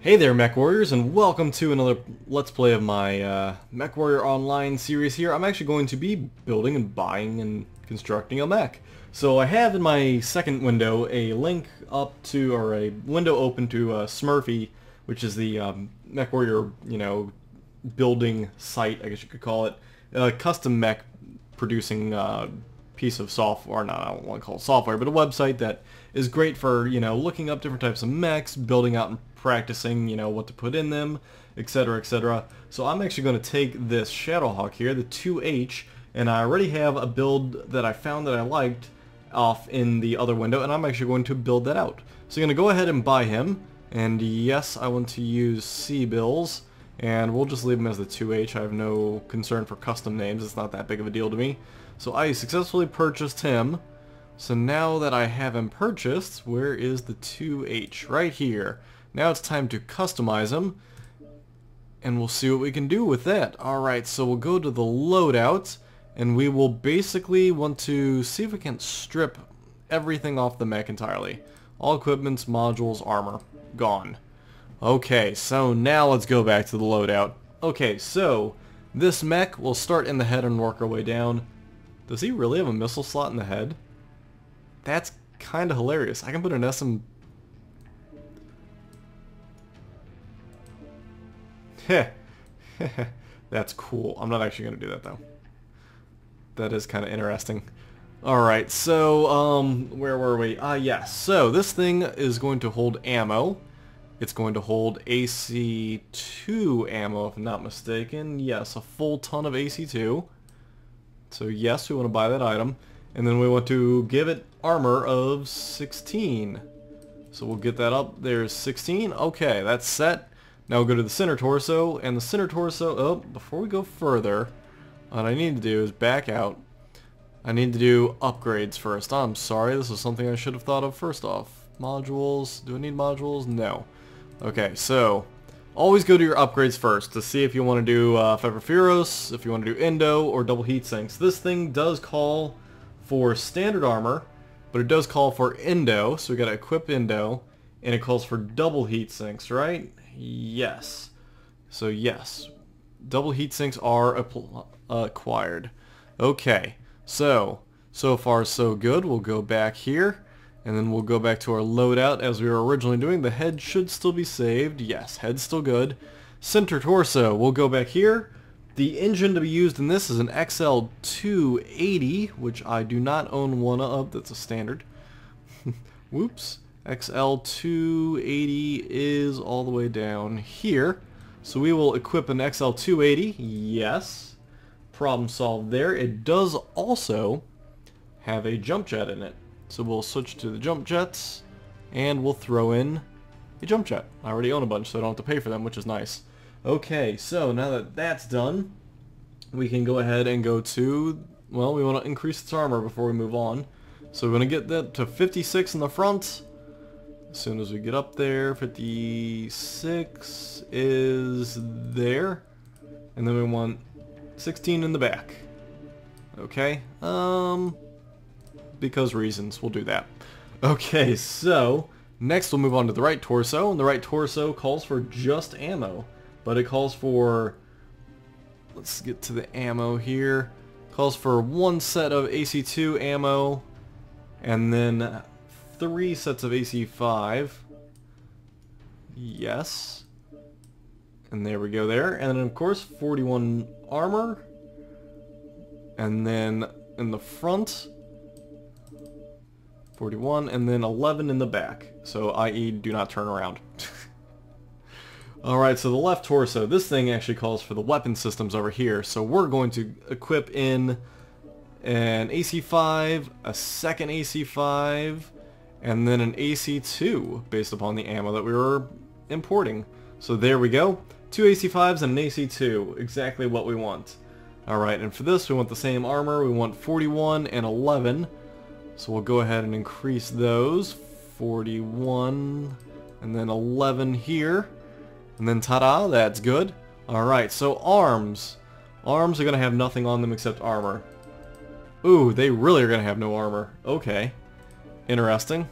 Hey there, Mech Warriors, and welcome to another Let's Play of my Mech Warrior Online series here. I'm actually going to be building and buying and constructing a mech. So I have in my second window a link up to, or a window open to Smurfy, which is the Mech Warrior, building site, I guess you could call it. A custom mech producing piece of software, I don't want to call it software, but a website that is great for, looking up different types of mechs, building out and practicing, what to put in them, etc., etc. So I'm actually going to take this Shadowhawk here, the 2H, and I already have a build that I found that I liked off in the other window, and I'm actually going to build that out. So I'm going to go ahead and buy him, and yes, I want to use C-bills, and we'll just leave him as the 2H. I have no concern for custom names, it's not that big of a deal to me. So I successfully purchased him. So now that I have him purchased, where is the 2H? Right here. Now it's time to customize him, and we'll see what we can do with that. Alright, so we'll go to the loadout, and we will basically want to see if we can strip everything off the mech entirely. All equipments, modules, armor, gone. Okay, so now let's go back to the loadout. Okay, so this mech will start in the head and work our way down. Does he really have a missile slot in the head? That's kind of hilarious. I can put an SM... Heh. That's cool. I'm not actually going to do that, though. That is kind of interesting. Alright, so, where were we? Yes. So, this thing is going to hold ammo. It's going to hold AC2 ammo, if I'm not mistaken. Yes, a full ton of AC2. So, yes, we want to buy that item. And then we want to give it armor of 16. So we'll get that up. There's 16. Okay, that's set. Now we'll go to the center torso. And the center torso... Oh, before we go further, what I need to do is back out. I need to do upgrades first. I'm sorry, this is something I should have thought of first off. Modules. Do I need modules? No. Okay, so... always go to your upgrades first to see if you want to do Febriferos, if you want to do Endo, or double heat sinks. This thing does call for standard armor, but it does call for Endo, so we gotta equip Endo, and it calls for double heat sinks, right? Yes. So yes, double heat sinks are acquired. Okay, so far so good. We'll go back here, and then we'll go back to our loadout as we were originally doing. The head should still be saved. Yes, head's still good. Center torso, we'll go back here. The engine to be used in this is an XL280, which I do not own one of. That's a standard. Whoops. XL280 is all the way down here. So we will equip an XL280. Yes. Problem solved there. It does also have a jump jet in it. So we'll switch to the jump jets, and we'll throw in a jump jet. I already own a bunch, so I don't have to pay for them, which is nice. Okay, so now that that's done, we can go ahead and go to, well, we want to increase its armor before we move on. So we're going to get that to 56 in the front. As soon as we get up there, 56 is there. And then we want 16 in the back. Okay, because reasons, we'll do that. Okay, so next we'll move on to the right torso, and the right torso calls for just ammo. But it calls for, let's get to the ammo here, calls for one set of AC2 ammo, and then 3 sets of AC5. Yes. And there we go there. And then of course 41 armor. And then in the front, 41, and then 11 in the back. So i.e. do not turn around. Alright, so the left torso, this thing actually calls for the weapon systems over here, so we're going to equip in an AC5, a second AC5, and then an AC2, based upon the ammo that we were importing. So there we go, 2 AC5s and an AC2, exactly what we want. Alright, and for this we want the same armor, we want 41 and 11, so we'll go ahead and increase those, 41, and then 11 here. And then ta-da, that's good. Alright, so arms. Arms are going to have nothing on them except armor. Ooh, they really are going to have no armor. Okay. Interesting.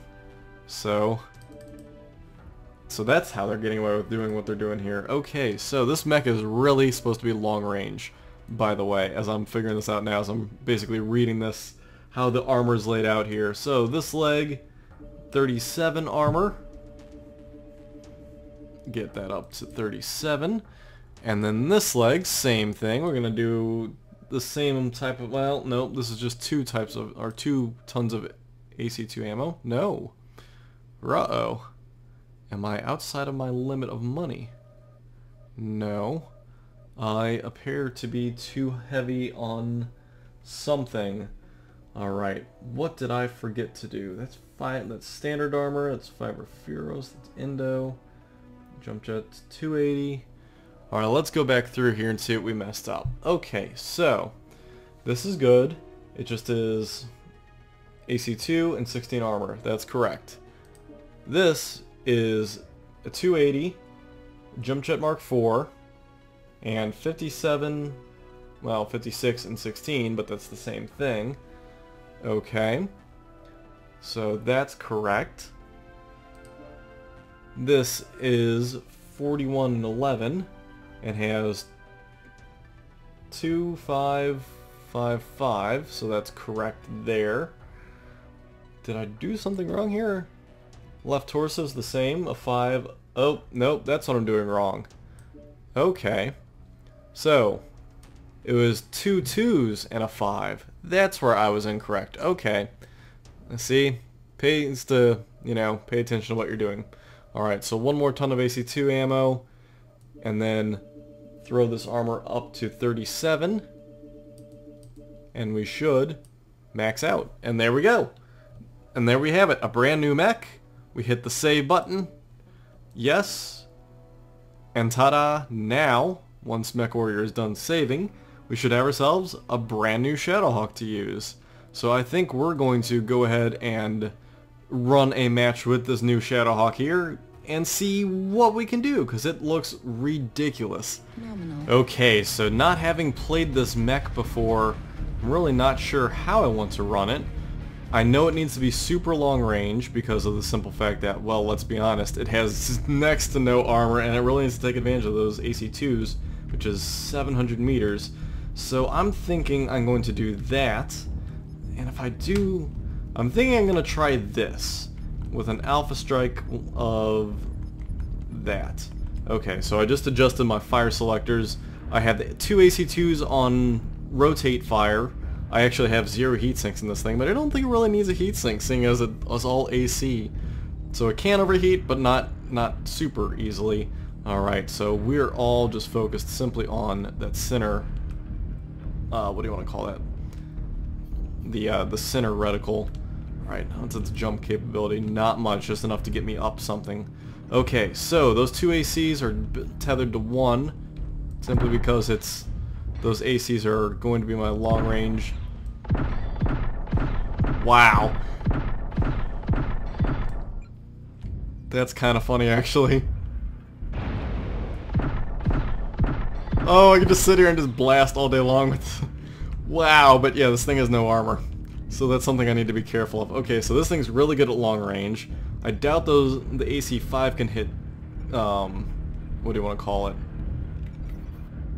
So, So that's how they're getting away with doing what they're doing here. Okay, so this mech is really supposed to be long range, by the way, as I'm figuring this out now, as I'm basically reading this, how the armor is laid out here. So this leg, 37 armor. Get that up to 37. And then this leg, same thing. We're gonna do the same type of, well, nope, this is just 2 tons of AC2 ammo. No. Uh-oh. Am I outside of my limit of money? No. I appear to be too heavy on something. Alright, what did I forget to do? That's standard armor, that's fiber Furos, that's Indo. Jump jet 280. Alright, let's go back through here and see what we messed up. Okay, so this is good. It just is AC2 and 16 armor. That's correct. This is a 280, Jump Jet Mark IV, and 57, well, 56 and 16, but that's the same thing. Okay, so that's correct. This is 41 and 11, and has 2555, so that's correct there. Did I do something wrong here? Left torso's the same, a 5. Oh, nope, that's what I'm doing wrong. Okay. So, it was 2 2s and a 5. That's where I was incorrect. Okay. See? Pays to, pay attention to what you're doing. Alright, so 1 more ton of AC2 ammo, and then throw this armor up to 37, and we should max out. And there we go. And there we have it, a brand new mech. We hit the save button. Yes. And ta-da, now, once MechWarrior is done saving, we should have ourselves a brand new Shadowhawk to use. So I think we're going to go ahead and run a match with this new Shadowhawk here and see what we can do, because it looks ridiculous. Phenomenal. Okay, so not having played this mech before, I'm really not sure how I want to run it. I know it needs to be super long range because of the simple fact that, well, let's be honest, it has next to no armor and it really needs to take advantage of those AC2s, which is 700 meters. So I'm thinking I'm going to do that, and if I do, I'm thinking I'm going to try this with an alpha strike of that. Okay, so I just adjusted my fire selectors. I have the 2 AC2s on rotate fire. I actually have 0 heat sinks in this thing, but I don't think it really needs a heat sink, seeing as it's all AC. So it can overheat, but not super easily. Alright, so we're all just focused simply on that center, what do you want to call that? The center reticle. Alright, what's its jump capability? Not much, just enough to get me up something. Okay, so those 2 ACs are tethered to 1, simply because those ACs are going to be my long range. Wow. That's kind of funny, actually. Oh, I can just sit here and just blast all day long with... Wow, but yeah, this thing has no armor. So that's something I need to be careful of. Okay, so this thing's really good at long range. I doubt the AC5 can hit, what do you want to call it?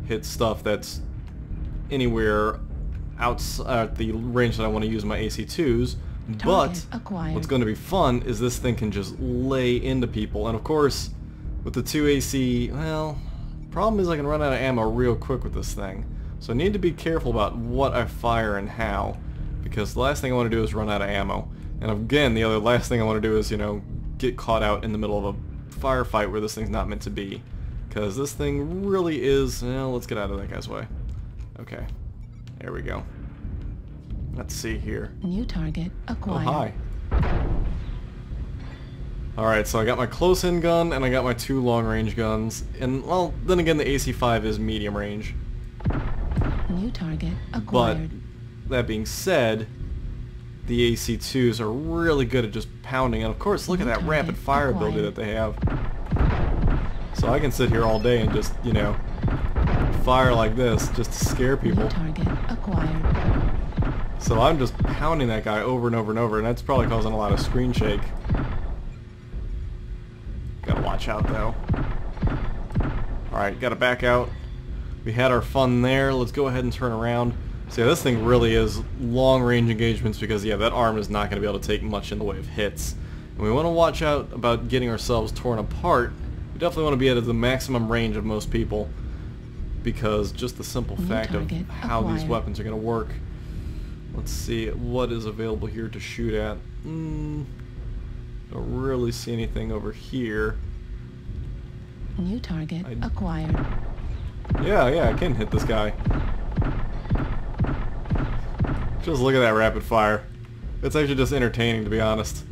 Hit stuff that's anywhere outside the range that I want to use my AC2s. But what's going to be fun is this thing can just lay into people. And of course, with the 2 AC, well, problem is I can run out of ammo real quick with this thing. So I need to be careful about what I fire and how, because the last thing I want to do is run out of ammo. And again, the other last thing I want to do is, get caught out in the middle of a firefight where this thing's not meant to be. Because this thing really is... Well, let's get out of that guy's way. Okay. There we go. Let's see here. New target acquired. Oh, hi. Alright, so I got my close-in gun, and I got my 2 long-range guns. And, well, then again, the AC5 is medium range. New target acquired. But, that being said, the AC2s are really good at just pounding. And, of course, look at that rapid fire ability that they have. So I can sit here all day and just, fire like this just to scare people. New target acquired. So I'm just pounding that guy over and over and over, and that's probably causing a lot of screen shake. Gotta watch watch out though. Alright, gotta back out. We had our fun there. Let's go ahead and turn around. So yeah, this thing really is long-range engagements because, yeah, that arm is not going to be able to take much in the way of hits. And we want to watch out about getting ourselves torn apart. We definitely want to be at the maximum range of most people because just the simple fact of how these weapons are going to work. Let's see what is available here to shoot at. Don't really see anything over here. New target acquired. Yeah, I can hit this guy. Just look at that rapid fire. It's actually just entertaining, to be honest.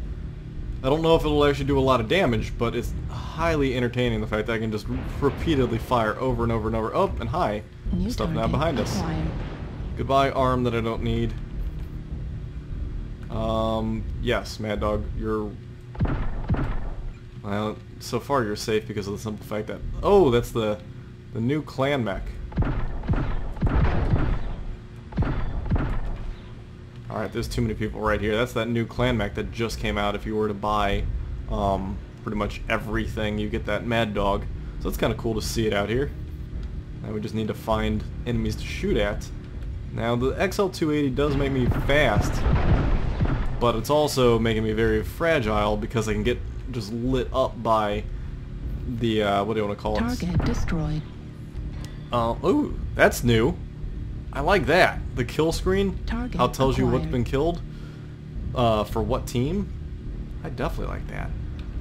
I don't know if it'll actually do a lot of damage, but it's highly entertaining, the fact that I can just repeatedly fire over and over and over. Oh, and hi. New Stuff now behind us. acquired. Goodbye, arm that I don't need. Yes, Mad Dog, you're... Well, so far you're safe because of the simple fact that... Oh, that's the new clan mech. Alright, there's too many people right here. That's that new clan mech that just came out. If you were to buy pretty much everything, you get that Mad Dog. So it's kind of cool to see it out here. Now we just need to find enemies to shoot at. Now the XL280 does make me fast, but it's also making me very fragile because I can get just lit up by the, what do you want to call it? Target destroyed. Oh, that's new. I like that. The kill screen, Target how it tells you what's acquired. been killed, for what team. I definitely like that.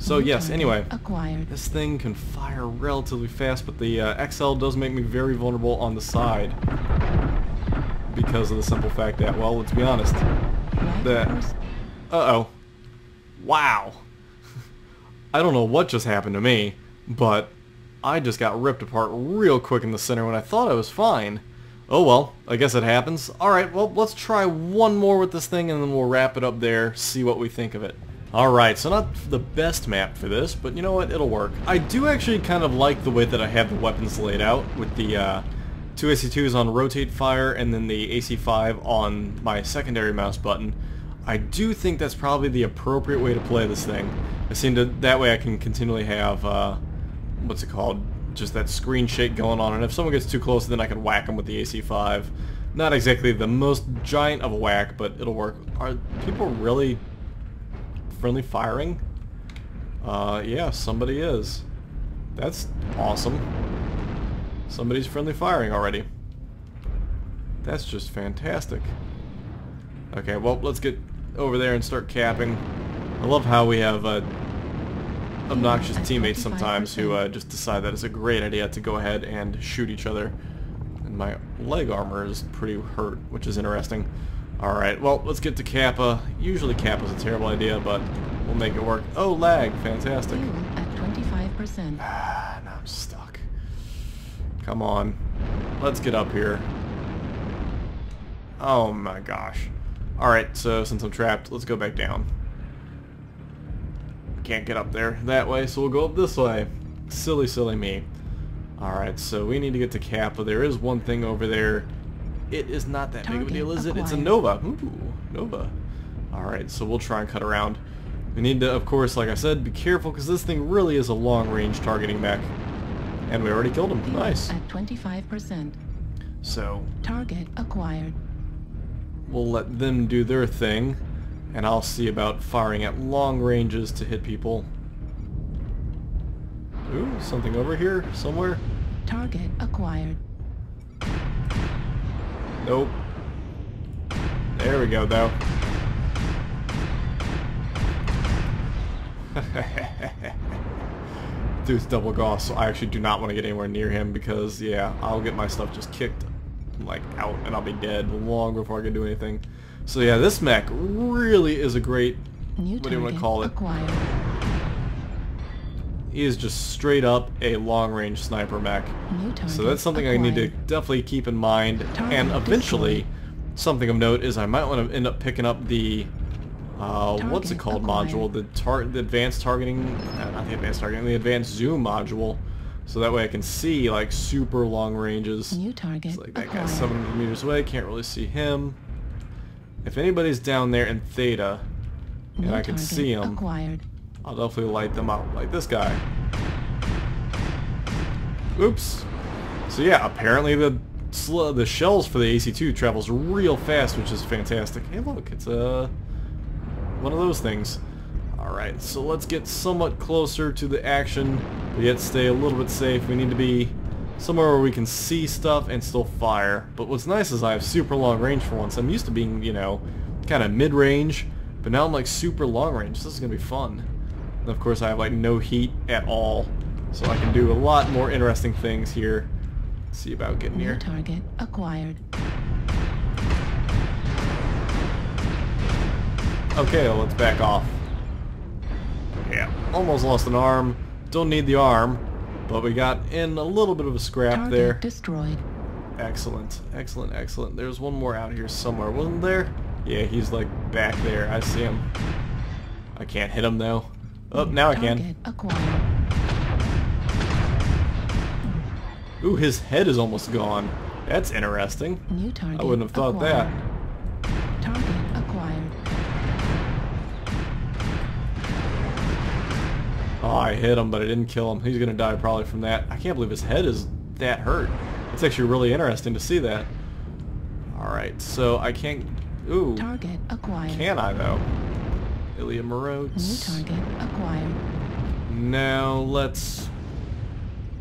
So New yes, target anyway, acquired. this thing can fire relatively fast, but the XL does make me very vulnerable on the side because of the simple fact that, well, let's be honest, Right that... first. Uh-oh. Wow. I don't know what just happened to me, but I just got ripped apart real quick in the center when I thought I was fine. Oh well, I guess it happens. Alright, well, let's try one more with this thing and then we'll wrap it up there, see what we think of it. Alright, so not the best map for this, but you know what, it'll work. I do actually kind of like the way that I have the weapons laid out, with the two AC2s on rotate fire and then the AC5 on my secondary mouse button. I do think that's probably the appropriate way to play this thing. I seem to, that way I can continually have, what's it called, just that screen shake going on, and if someone gets too close then I can whack them with the AC5. Not exactly the most giant of a whack, but it'll work. Are people really friendly firing? Yeah, somebody is. That's awesome. Somebody's friendly firing already. That's just fantastic. Okay, well, let's get over there and start capping. I love how we have obnoxious teammates sometimes who just decide that it's a great idea to go ahead and shoot each other. And my leg armor is pretty hurt, which is interesting. Alright, well, let's get to Kappa. Usually Kappa's a terrible idea, but we'll make it work. Oh, lag. Fantastic. Fuel at 25%. Now I'm stuck. Come on. Let's get up here. Oh my gosh. Alright, so since I'm trapped, let's go back down. Can't get up there that way, so we'll go up this way. Silly, silly me. Alright, so we need to get to Kappa. There is one thing over there. It is not that big of a deal, is it? It's a Nova. Ooh, Nova. Alright, so we'll try and cut around. We need to, of course, like I said, be careful, because this thing really is a long-range targeting mech. And we already killed him. Fuel Nice. at 25%. So, Target acquired. we'll let them do their thing, and I'll see about firing at long ranges to hit people. Ooh, something over here somewhere? Target acquired. Nope. There we go, though. Dude's double gauss, so I actually do not want to get anywhere near him because, yeah, I'll get my stuff just kicked, like, out, and I'll be dead long before I can do anything. So yeah, this mech really is a great, New what do you want target to call it? acquired. He is just straight up a long-range sniper mech. New target So that's something I need to acquired. definitely keep in mind. Target And eventually, destroyed. something of note is I might want to end up picking up the, what's it Target called acquired. module? The advanced targeting, not the advanced targeting, the advanced zoom module. So that way I can see, like, super long ranges. New target It's like that acquired. guy's 700 meters away, can't really see him. If anybody's down there in Theta, and New I can target see him, acquired. I'll definitely light them up, like this guy. Oops. So yeah, apparently the shells for the AC-2 travels real fast, which is fantastic. Hey look, it's one of those things. Alright, so let's get somewhat closer to the action, but yet stay a little bit safe. We need to be somewhere where we can see stuff and still fire. But what's nice is I have super long range for once. I'm used to being, you know, kind of mid-range, but now I'm like super long range. This is going to be fun. And of course I have like no heat at all, so I can do a lot more interesting things here. Let's see about getting New here. target acquired. Okay, well, let's back off. Yeah, almost lost an arm. Don't need the arm, but we got in a little bit of a scrap Target there. destroyed. Excellent, excellent, excellent. There's one more out here somewhere, wasn't there? Yeah, he's like back there. I see him. I can't hit him though. Oh, now I can. Target acquired. Ooh, his head is almost gone. That's interesting. New target I wouldn't have thought acquired. that. Target acquired. Oh, I hit him, but I didn't kill him. He's gonna die probably from that. I can't believe his head is that hurt. It's actually really interesting to see that. Alright, so I can't... Ooh. Target acquired. Can I, though? Ilya New Morotes. target acquired. Now, let's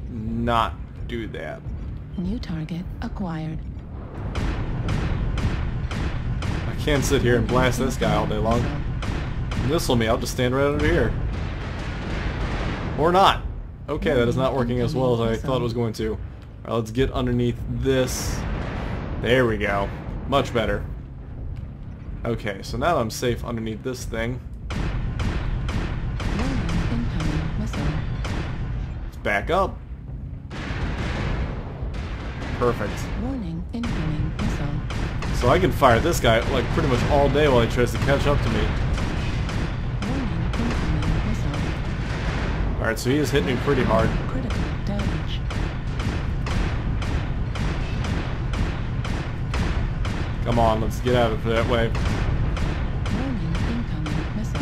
not do that. New target acquired. I can't sit here and blast this guy all day long. Missile me, I'll just stand right over here. Or not. Okay, that is not working as well as I thought it was going to. Alright, let's get underneath this. There we go. Much better. Okay, so now I'm safe underneath this thing. Warning, incoming missile. Let's back up. Perfect. Warning, incoming missile. So I can fire this guy like pretty much all day while he tries to catch up to me. Warning, incoming missile. Alright, so he is hitting me pretty hard. Critical damage. Come on, let's get out of that way. Warning, incoming missile.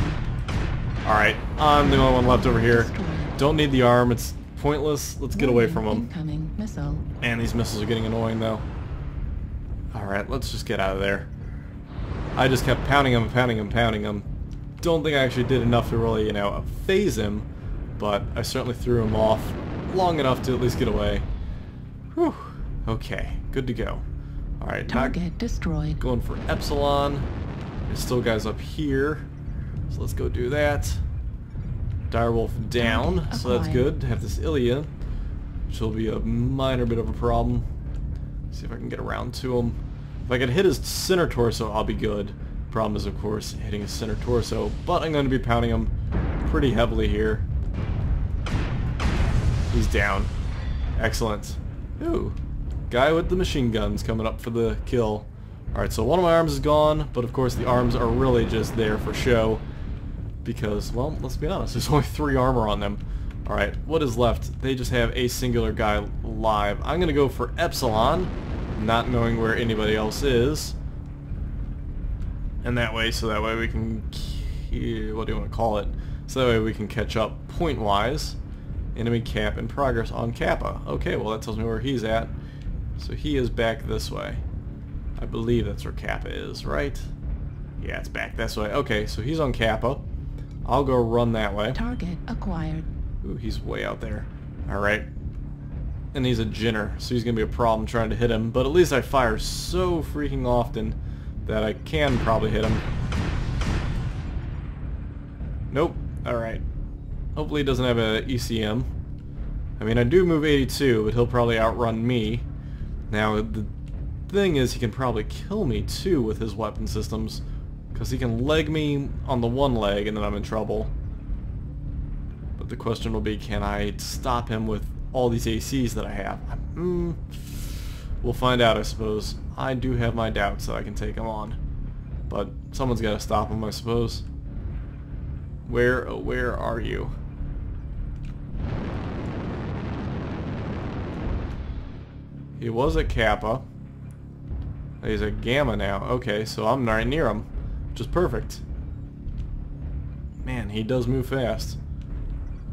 Alright, I'm the only one left over here. Destroyed. Don't need the arm, it's pointless. Let's get away from Warning, him. Incoming missile. And these missiles are getting annoying though. Alright, let's just get out of there. I just kept pounding him, pounding him, pounding him. Don't think I actually did enough to really, you know, phase him, but I certainly threw him off long enough to at least get away. Whew. Okay, good to go. Alright, not Target destroyed. going for Epsilon. There's still guys up here. So let's go do that. Direwolf down, Target so that's acquired. good. Have this Ilya, which will be a minor bit of a problem. See if I can get around to him. If I can hit his center torso, I'll be good. Problem is, of course, hitting his center torso, but I'm going to be pounding him pretty heavily here. He's down. Excellent. Ooh. Guy with the machine guns coming up for the kill. Alright, so one of my arms is gone, but of course the arms are really just there for show. Because, well, let's be honest, there's only 3 armor on them. Alright, what is left? They just have a singular guy live. I'm gonna go for Epsilon, not knowing where anybody else is. And that way, so that way we can... what do you want to call it? So that way we can catch up point-wise. Enemy cap in progress on Kappa. Okay, well that tells me where he's at. So he is back this way. I believe that's where Kappa is, right? Yeah, it's back this way. Okay, so he's on Kappa. I'll go run that way. Target acquired. Ooh, he's way out there. Alright. And he's a Jinner, so he's going to be a problem trying to hit him. But at least I fire so freaking often that I can probably hit him. Nope. Alright. Hopefully he doesn't have a ECM. I mean, I do move 82, but he'll probably outrun me. Now, the thing is, he can probably kill me, too, with his weapon systems. Because he can leg me on the one leg, and then I'm in trouble. But the question will be, can I stop him with all these ACs that I have? We'll find out, I suppose. I do have my doubts that I can take him on. But someone's got to stop him, I suppose. Where are you? He was at Kappa. He's at Gamma now. Okay, so I'm right near him. Which is perfect. Man, he does move fast.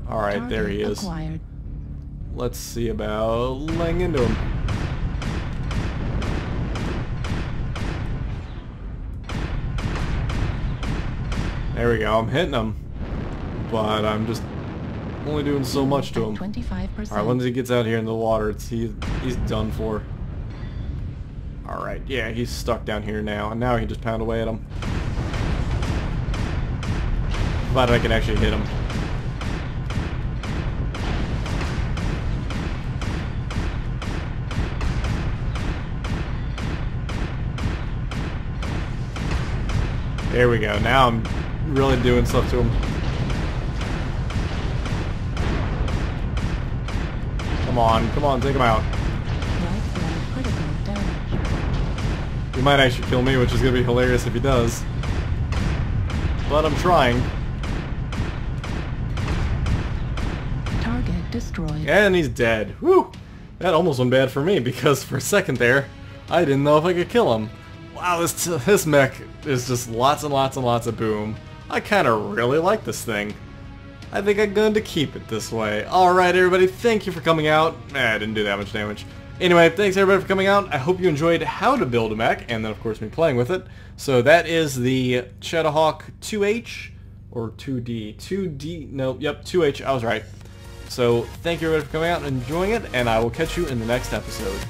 Alright, there he is. Acquired. let's see about laying into him. There we go, I'm hitting him. But I'm just only doing so much to him. 25%. Alright, once he gets out here in the water, he's done for. Alright, yeah, he's stuck down here now, and now he can just pound away at him. Glad I can actually hit him. There we go, now I'm really doing stuff to him. Come on, take him out. Right flag critical damage. He might actually kill me, which is going to be hilarious if he does. But I'm trying. Target destroyed. And he's dead. Whew! That almost went bad for me, because for a second there, I didn't know if I could kill him. Wow, this mech is just lots and lots and lots of boom. I kind of really like this thing. I think I'm going to keep it this way. Alright everybody, thank you for coming out. I didn't do that much damage. Anyway, thanks everybody for coming out. I hope you enjoyed how to build a mech, and then of course me playing with it. So that is the Shadowhawk 2H, or 2D. 2D, no, yep, 2H, I was right. So thank you everybody for coming out and enjoying it, and I will catch you in the next episode.